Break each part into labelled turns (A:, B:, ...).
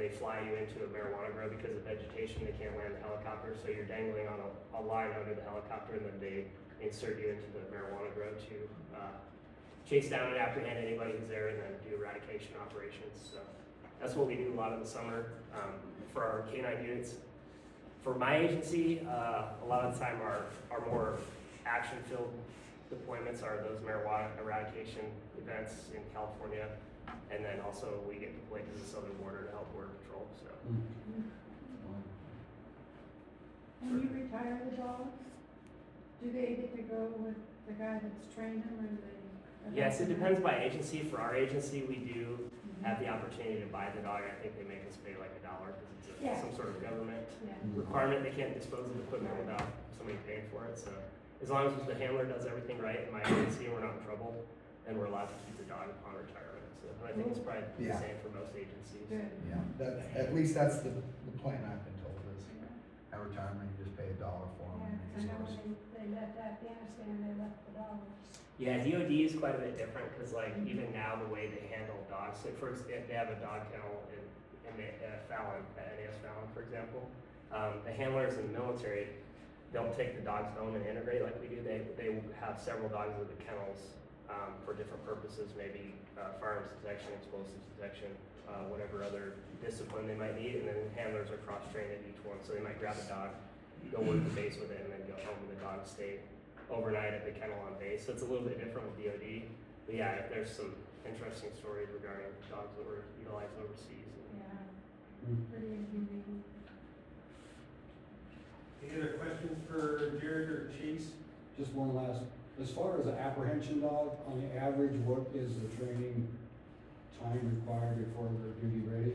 A: they fly you into a marijuana grow because of vegetation. They can't land the helicopter, so you're dangling on a line under the helicopter, and then they insert you into the marijuana grow to chase down and apprehend anybody who's there, and then do eradication operations. So that's what we do a lot of the summer for our canine units. For my agency, a lot of the time our more action-filled deployments are those marijuana eradication events in California, and then also we get deployed to the southern border to help border patrol. So.
B: When you retire the dogs, do they get to go with the guy that's trained them, or do they?
A: Yes, it depends by agency. For our agency, we do have the opportunity to buy the dog. I think they make us pay like $1 because it's some sort of government requirement. They can't dispose of the equipment without somebody paying for it. So as long as the handler does everything right in my agency and we're not in trouble, then we're allowed to keep the dog upon retirement. So I think it's probably the same for most agencies.
B: Good.
C: Yeah, at least that's the plan I've been told is at retirement you just pay $1 for them.
B: Yeah, 'cause I know when they left Afghanistan, they left the dogs.
A: Yeah, DOD is quite a bit different because like even now the way they handle dogs, so first if they have a dog kennel in Fallon, NAS Fallon for example, the handlers in the military don't take the dogs home and integrate like we do. They have several dogs in the kennels for different purposes, maybe firearms detection, explosives detection, whatever other discipline they might need, and then handlers are cross-trained at each one, so they might grab a dog, go work the base with it, and then go home and the dog stay overnight at the kennel on base. So it's a little bit different with DOD. But yeah, there's some interesting stories regarding dogs that were utilized overseas.
B: Yeah, pretty inhumane.
D: Any other questions for Jared or Chase?
E: Just one last, as far as an apprehension dog, on the average, what is the training time required before they're duty ready?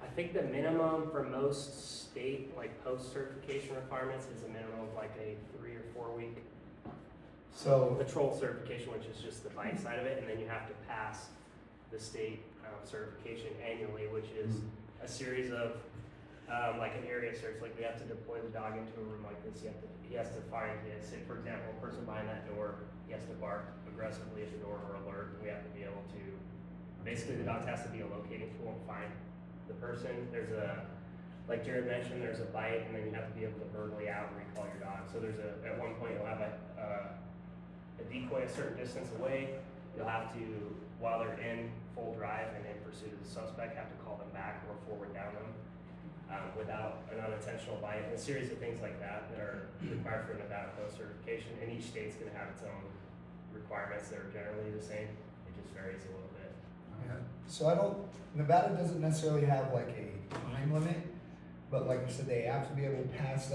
A: I think the minimum for most state, like post-certification requirements is a minimum of like a 3 or 4 week
C: So
A: patrol certification, which is just the bite side of it, and then you have to pass the state certification annually, which is a series of like an area search. Like we have to deploy the dog into a room like this. He has to say, for example, a person behind that door, he has to bark aggressively at the door or alert. We have to be able to, basically the dog has to be a locating tool and find the person. There's like Jared mentioned, there's a bite, and then you have to be able to verbally out and recall your dog. So there's at one point you'll have a decoy a certain distance away. You'll have to, while they're in full drive and in pursuit of the suspect, have to call them back or forward down them without an unintentional bite. And a series of things like that that are required for Nevada Post certification. And each state's going to have its own requirements that are generally the same. It just varies a little bit.
C: So Nevada doesn't necessarily have like a time limit, but like you said, they have to be able to pass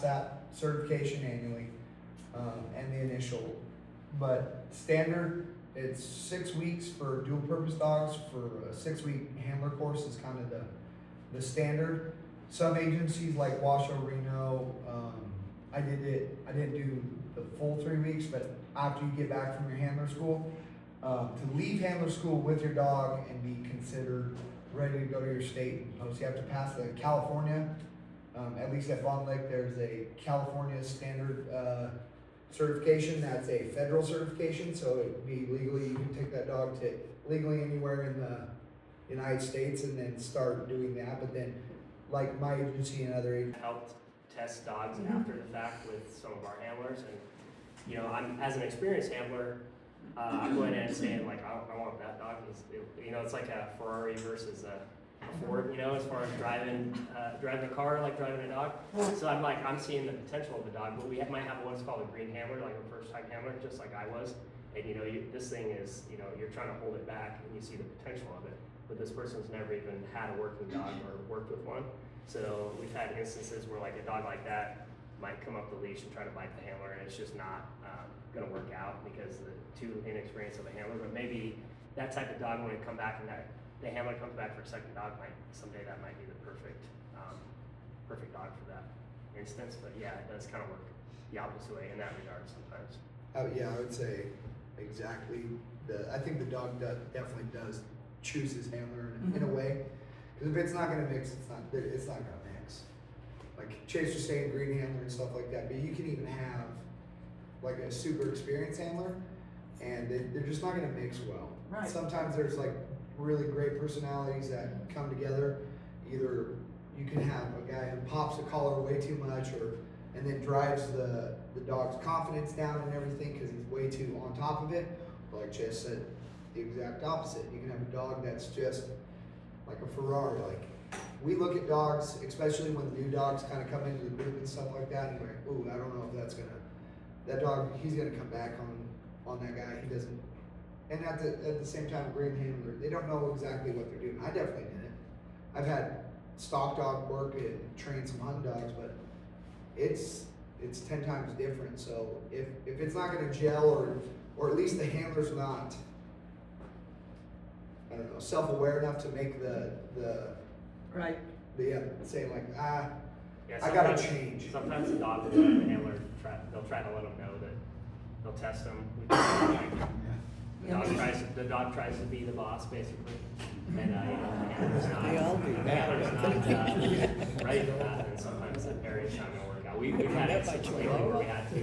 C: that certification annually, and the initial. But standard, it's 6 weeks for dual purpose dogs. For a 6-week handler course is kind of the standard. Some agencies like Washoe, Reno, I didn't do the full 3 weeks, but after you get back from your handler school, to leave handler school with your dog and be considered ready to go to your state post, you have to pass the California, at least at Vaughn Lake, there's a California standard certification. That's a federal certification, so it'd be legally, you can take that dog to legally anywhere in the United States and then start doing that. But then, like my agency and other agencies,
A: Helped test dogs after the fact with some of our handlers, and you know, I'm as an experienced handler, I'm going in and saying like, I want that dog. You know, it's like a Ferrari versus a Ford. You know, as far as driving a car, like driving a dog. So I'm seeing the potential of the dog, but we might have what's called a green handler, like a first-time handler, just like I was. And you know, this thing is, you know, you're trying to hold it back, and you see the potential of it. But this person's never even had a working dog or worked with one. So we've had instances where like a dog like that might come up the leash and try to bite the handler, and it's just not going to work out because the too inexperienced of a handler. But maybe that type of dog, when it come back and the handler comes back for a second dog, someday that might be the perfect dog for that instance. But yeah, it does kind of work the opposite way in that regard sometimes.
C: yeah, I would say exactly. I think the dog definitely does choose his handler in a way. Because if it's not going to mix, it's not going to mix. Like Chase was saying, green handler and stuff like that. But you can even have like a super experienced handler, and they're just not going to mix well.
F: Right.
C: Sometimes there's like really great personalities that come together. Either you can have a guy who pops the collar way too much, and then drives the dog's confidence down and everything because he's way too on top of it. Or like Jess said, the exact opposite. You can have a dog that's just like a Ferrari. Like, we look at dogs, especially when new dogs kind of come into the group and stuff like that, and you're like, ooh, I don't know if that dog, he's gonna come back on that guy. He doesn't. And at the same time, green handler, they don't know exactly what they're doing. I definitely didn't. I've had stock dog work and train some hunting dogs, but it's 10 times different. So if it's not gonna gel, or at least the handler's not, I don't know, self-aware enough to make
F: Right.
C: say like,
A: Yeah,
C: I gotta
A: sometimes-
C: change.
A: Sometimes the dog will let the handler they'll try to let them know that they'll test them. The dog tries to be the boss basically, and the handler's not.
F: They all do.
A: The handler's not ready for that, and sometimes that area is not gonna work out. We've had instances lately where we had to.